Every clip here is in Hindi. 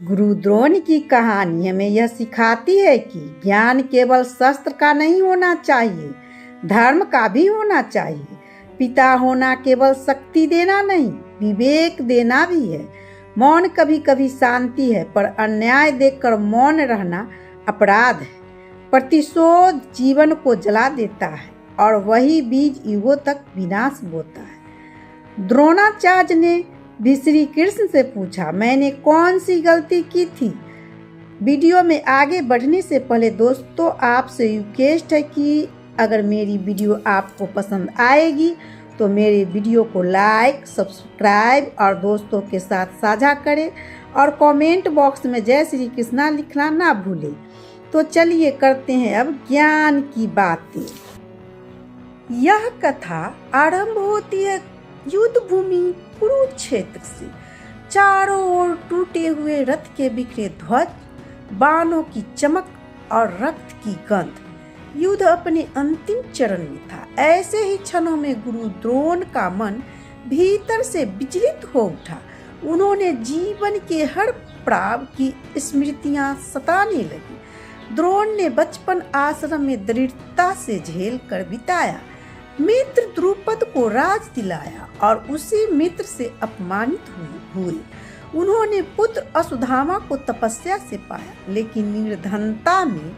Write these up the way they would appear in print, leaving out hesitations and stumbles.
गुरु द्रोण की कहानी हमें यह सिखाती है कि ज्ञान केवल शस्त्र का नहीं होना चाहिए, धर्म का भी होना चाहिए। पिता होना केवल शक्ति देना नहीं, विवेक देना भी है। मौन कभी कभी शांति है, पर अन्याय देखकर मौन रहना अपराध है। प्रतिशोध जीवन को जला देता है और वही बीज युगों तक विनाश बोता है। द्रोणाचार्य ने भी श्री कृष्ण से पूछा, मैंने कौन सी गलती की थी? वीडियो में आगे बढ़ने से पहले दोस्तों आपसे रिक्वेस्ट है कि अगर मेरी वीडियो आपको पसंद आएगी तो मेरे वीडियो को लाइक, सब्सक्राइब और दोस्तों के साथ साझा करें और कमेंट बॉक्स में जय श्री कृष्णा लिखना ना भूलें। तो चलिए करते हैं अब ज्ञान की बातें। यह कथा आरंभ होती है युद्ध भूमि कुरुक्षेत्र से। चारों ओर टूटे हुए रथ के बिखरे ध्वज, बाणों की चमक और रक्त की गंध। युद्ध अपने अंतिम चरण में था। ऐसे ही क्षणों में गुरु द्रोण का मन भीतर से विचलित हो उठा। उन्होंने जीवन के हर पड़ाव की स्मृतियां सताने लगी। द्रोण ने बचपन आश्रम में दृढ़ता से झेल कर बिताया, मित्र द्रुपद को राज दिलाया और उसी मित्र से अपमानित हुए। उन्होंने पुत्र अश्वत्थामा को तपस्या से पाया, लेकिन निर्धनता में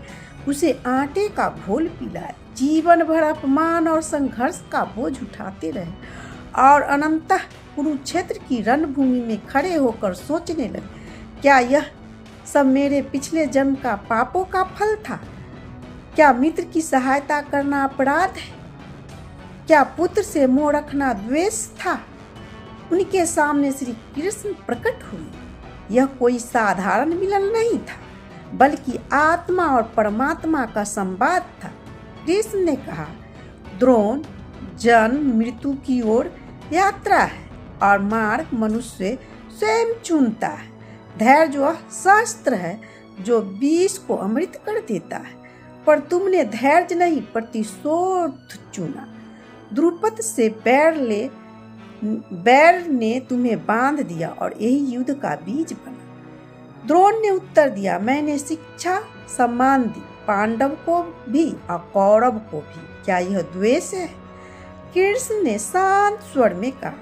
उसे आटे का घोल पिलाया। जीवन भर अपमान और संघर्ष का बोझ उठाते रहे और अनंतः कुरुक्षेत्र की रणभूमि में खड़े होकर सोचने लगे, क्या यह सब मेरे पिछले जन्म का पापों का फल था? क्या मित्र की सहायता करना अपराध है? क्या पुत्र से मोह रखना द्वेष था? उनके सामने श्री कृष्ण प्रकट हुए। यह कोई साधारण मिलन नहीं था, बल्कि आत्मा और परमात्मा का संवाद था। कृष्ण ने कहा, द्रोण, जन्म मृत्यु की ओर यात्रा है और मार्ग मनुष्य स्वयं चुनता है। धैर्य वह शस्त्र है जो विष को अमृत कर देता है, पर तुमने धैर्य नहीं प्रतिशोध चुना। द्रुपद से बैर ने तुम्हें बांध दिया और यही युद्ध का बीज बना। द्रोण ने उत्तर दिया, मैंने शिक्षा सम्मान दी, पांडव को भी और कौरव को भी। क्या यह द्वेष है? कृष्ण ने शांत स्वर में कहा,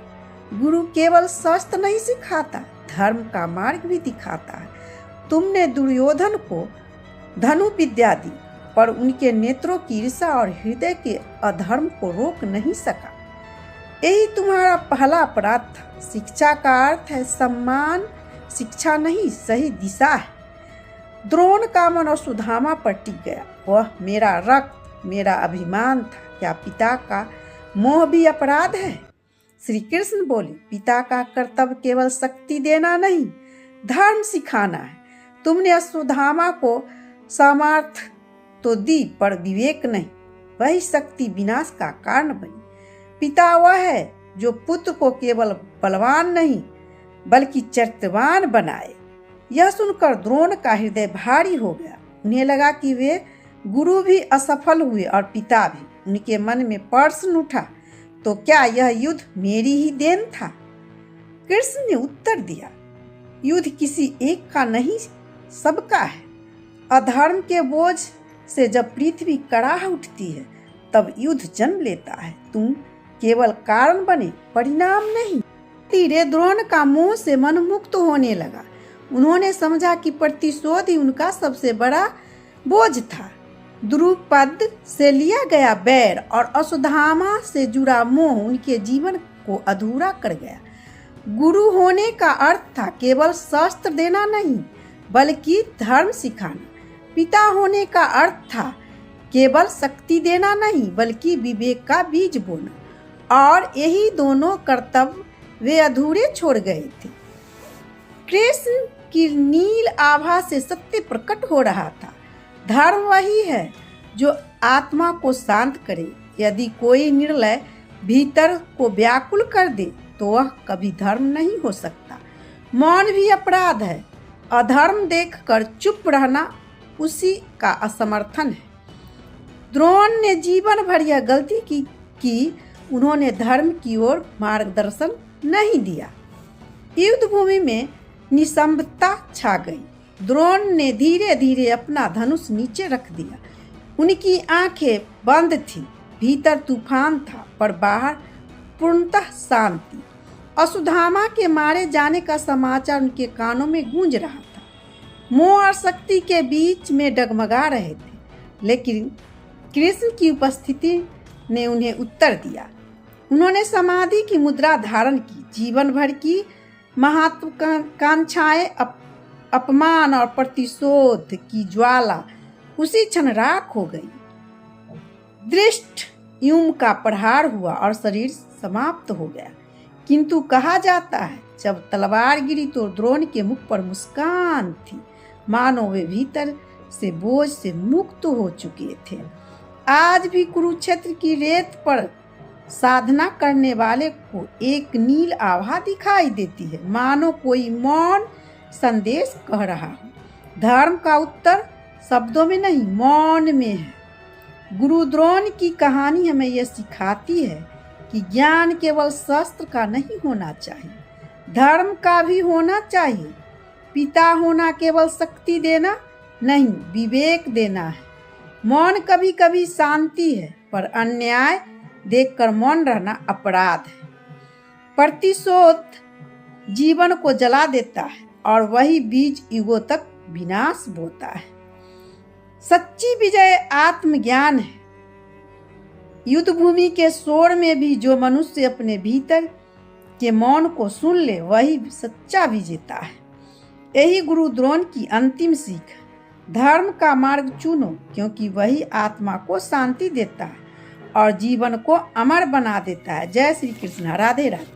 गुरु केवल शस्त्र नहीं सिखाता, धर्म का मार्ग भी दिखाता है। तुमने दुर्योधन को धनु विद्या दी, पर उनके नेत्रों की ईर्ष्या और हृदय के अधर्म को रोक नहीं सका। यही तुम्हारा पहला अपराध था। शिक्षा का अर्थ है सम्मान, शिक्षा नहीं सही दिशा है। द्रोण का मन अश्वत्थामा पर टिक गया। वह मेरा रक्त, मेरा अभिमान था। क्या पिता का मोह भी अपराध है? श्री कृष्ण बोले, पिता का कर्तव्य केवल शक्ति देना नहीं, धर्म सिखाना है। तुमने अश्वत्थामा को सामर्थ्य तो दी, पर विवेक नहीं। वही शक्ति विनाश का कारण बनी। पिता वह है जो पुत्र को केवल बलवान नहीं बल्कि चरित्रवान बनाए। यह सुनकर द्रोण का हृदय भारी हो गया। उन्हें लगा कि वे गुरु भी असफल हुए और पिता भी। उनके मन में प्रश्न उठा, तो क्या यह युद्ध मेरी ही देन था? कृष्ण ने उत्तर दिया, युद्ध किसी एक का नहीं, सबका है। अधर्म के बोझ से जब पृथ्वी कड़ाह उठती है, तब युद्ध जन्म लेता है। तुम केवल कारण बने, परिणाम नहीं। धीरे द्रोण का मोह से मन मुक्त होने लगा। उन्होंने समझा कि प्रतिशोध ही उनका सबसे बड़ा बोझ था। द्रुपद से लिया गया बैर और अश्वत्थामा से जुड़ा मोह उनके जीवन को अधूरा कर गया। गुरु होने का अर्थ था केवल शस्त्र देना नहीं, बल्कि धर्म सिखाना। पिता होने का अर्थ था केवल शक्ति देना नहीं, बल्कि विवेक का बीज बोना। और यही दोनों कर्तव्य वे अधूरे छोड़ गए थे। कृष्ण की नील आभा से सत्य प्रकट हो रहा था। धर्म वही है जो आत्मा को शांत करे। यदि कोई निर्णय भीतर को व्याकुल कर दे तो वह कभी धर्म नहीं हो सकता। मौन भी अपराध है। अधर्म देखकर चुप रहना उसी का असमर्थन है। द्रोण ने जीवन भर यह गलती की उन्होंने धर्म की ओर मार्गदर्शन नहीं दिया। युद्ध भूमि में निशब्दता छा गई। द्रोण ने धीरे धीरे अपना धनुष नीचे रख दिया। उनकी आंखें बंद थी। भीतर तूफान था पर बाहर पूर्णतः शांति। अश्वत्थामा के मारे जाने का समाचार उनके कानों में गूंज रहा था। मोह और शक्ति के बीच में डगमगा रहे थे, लेकिन कृष्ण की उपस्थिति ने उन्हें उत्तर दिया। उन्होंने समाधि की मुद्रा धारण की। जीवन भर की महत्वाकांक्षाएं, अपमान और प्रतिशोध की ज्वाला उसी क्षण राख हो गई। दृष्ट युम का प्रहार हुआ और शरीर समाप्त हो गया। किंतु कहा जाता है जब तलवार गिरी तो द्रोण के मुख पर मुस्कान थी, मानो वे भीतर से बोझ से मुक्त हो चुके थे। आज भी कुरुक्षेत्र की रेत पर साधना करने वाले को एक नील आभा दिखाई देती है, मानो कोई मौन संदेश कह रहा हो। धर्म का उत्तर शब्दों में नहीं, मौन में है। गुरु द्रोण की कहानी हमें यह सिखाती है कि ज्ञान केवल शस्त्र का नहीं होना चाहिए, धर्म का भी होना चाहिए। पिता होना केवल शक्ति देना नहीं, विवेक देना है। मौन कभी कभी शांति है, पर अन्याय देखकर मौन रहना अपराध है। प्रतिशोध जीवन को जला देता है और वही बीज युगों तक विनाश बोता है। सच्ची विजय आत्मज्ञान है। युद्ध भूमि के शोर में भी जो मनुष्य अपने भीतर के मौन को सुन ले, वही सच्चा विजेता है। यही गुरु द्रोण की अंतिम सीख है। धर्म का मार्ग चुनो, क्योंकि वही आत्मा को शांति देता है और जीवन को अमर बना देता है। जय श्री कृष्ण। राधे राधे।